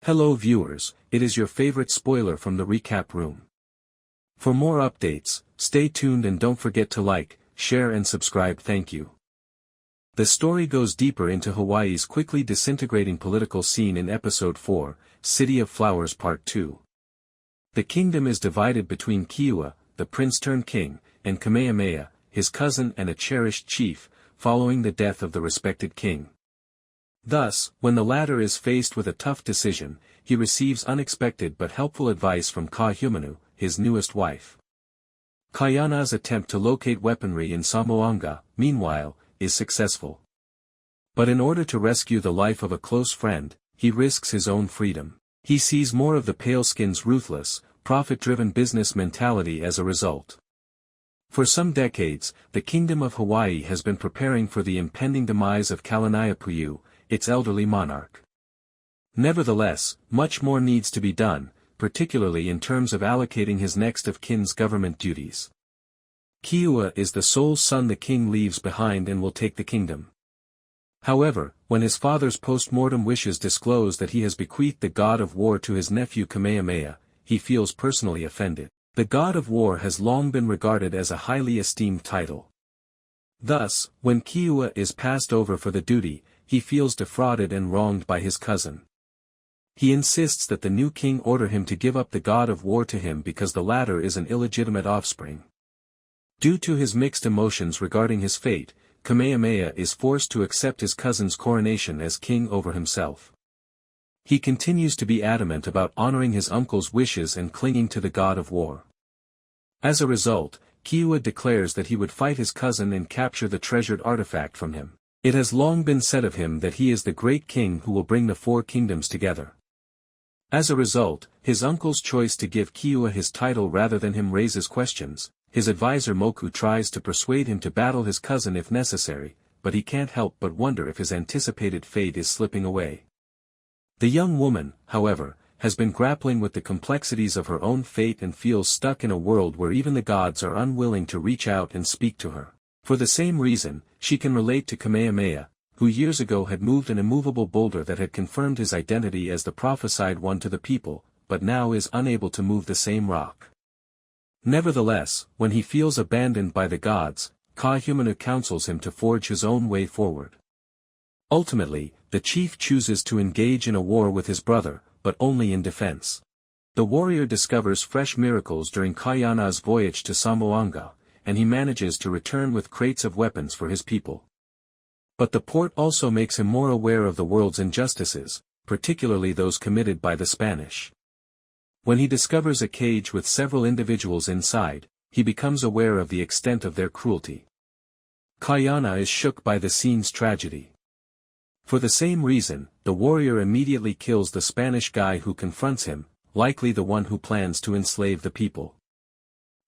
Hello viewers, it is your favorite spoiler from the recap room. For more updates, stay tuned and don't forget to like, share and subscribe. Thank you. The story goes deeper into Hawaii's quickly disintegrating political scene in Episode 4, City of Flowers Part 2. The kingdom is divided between Keoua, the prince-turned-king, and Kamehameha, his cousin and a cherished chief, following the death of the respected king. Thus, when the latter is faced with a tough decision, he receives unexpected but helpful advice from Kamehameha, his newest wife. Kaiana's attempt to locate weaponry in Zamboanga, meanwhile, is successful. But in order to rescue the life of a close friend, he risks his own freedom. He sees more of the Paleskins' ruthless, profit-driven business mentality as a result. For some decades, the Kingdom of Hawaii has been preparing for the impending demise of Kalaniopu'u, its elderly monarch. Nevertheless, much more needs to be done, particularly in terms of allocating his next of kin's government duties. Keoua is the sole son the king leaves behind and will take the kingdom. However, when his father's postmortem wishes disclose that he has bequeathed the god of war to his nephew Kamehameha, he feels personally offended. The god of war has long been regarded as a highly esteemed title. Thus, when Keoua is passed over for the duty, he feels defrauded and wronged by his cousin. He insists that the new king order him to give up the god of war to him because the latter is an illegitimate offspring. Due to his mixed emotions regarding his fate, Kamehameha is forced to accept his cousin's coronation as king over himself. He continues to be adamant about honoring his uncle's wishes and clinging to the god of war. As a result, Keoua declares that he would fight his cousin and capture the treasured artifact from him. It has long been said of him that he is the great king who will bring the four kingdoms together. As a result, his uncle's choice to give Keoua his title rather than him raises questions. His advisor Moku tries to persuade him to battle his cousin if necessary, but he can't help but wonder if his anticipated fate is slipping away. The young woman, however, has been grappling with the complexities of her own fate and feels stuck in a world where even the gods are unwilling to reach out and speak to her. For the same reason, she can relate to Kamehameha, who years ago had moved an immovable boulder that had confirmed his identity as the prophesied one to the people, but now is unable to move the same rock. Nevertheless, when he feels abandoned by the gods, Kamehameha counsels him to forge his own way forward. Ultimately, the chief chooses to engage in a war with his brother, but only in defense. The warrior discovers fresh miracles during Kaiana's voyage to Zamboanga, and he manages to return with crates of weapons for his people. But the port also makes him more aware of the world's injustices, particularly those committed by the Spanish. When he discovers a cage with several individuals inside, he becomes aware of the extent of their cruelty. Kaiana is shook by the scene's tragedy. For the same reason, the warrior immediately kills the Spanish guy who confronts him, likely the one who plans to enslave the people.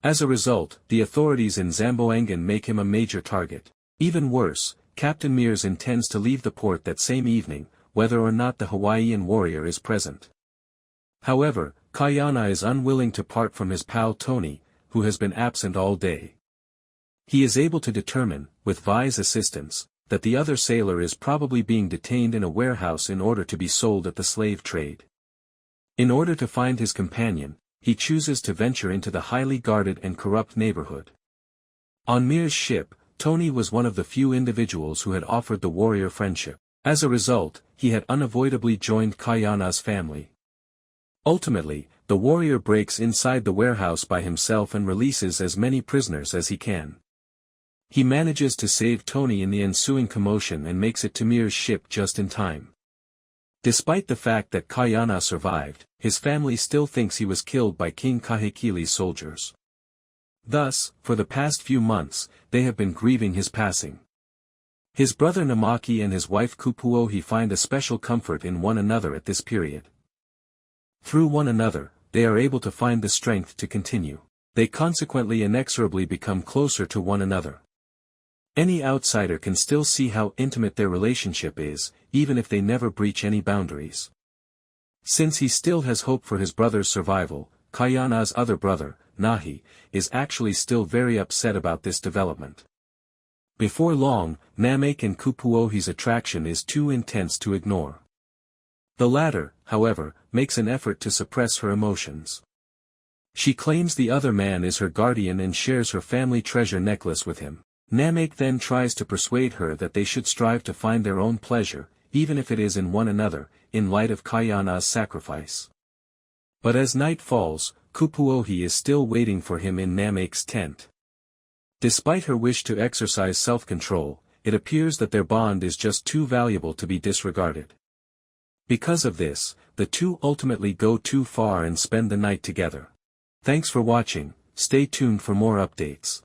As a result, the authorities in Zamboanga make him a major target. Even worse, Captain Mears intends to leave the port that same evening, whether or not the Hawaiian warrior is present. However, Kaiana is unwilling to part from his pal Tony, who has been absent all day. He is able to determine, with Vai's assistance, that the other sailor is probably being detained in a warehouse in order to be sold at the slave trade. In order to find his companion, he chooses to venture into the highly guarded and corrupt neighborhood. On Mears' ship, Tony was one of the few individuals who had offered the warrior friendship. As a result, he had unavoidably joined Kaiana's family. Ultimately, the warrior breaks inside the warehouse by himself and releases as many prisoners as he can. He manages to save Tony in the ensuing commotion and makes it to Mears' ship just in time. Despite the fact that Kaiana survived, his family still thinks he was killed by King Kahekili's soldiers. Thus, for the past few months, they have been grieving his passing. His brother Namaki and his wife Kupuohi find a special comfort in one another at this period. Through one another, they are able to find the strength to continue. They consequently inexorably become closer to one another. Any outsider can still see how intimate their relationship is, even if they never breach any boundaries. Since he still has hope for his brother's survival, Kaiana's other brother, Nahi, is actually still very upset about this development. Before long, Namek and Kupuohi's attraction is too intense to ignore. The latter, however, makes an effort to suppress her emotions. She claims the other man is her guardian and shares her family treasure necklace with him. Namek then tries to persuade her that they should strive to find their own pleasure, even if it is in one another, in light of Kayana's sacrifice. But as night falls, Kupuohi is still waiting for him in Namek's tent. Despite her wish to exercise self-control, it appears that their bond is just too valuable to be disregarded. Because of this, the two ultimately go too far and spend the night together. Thanks for watching, stay tuned for more updates.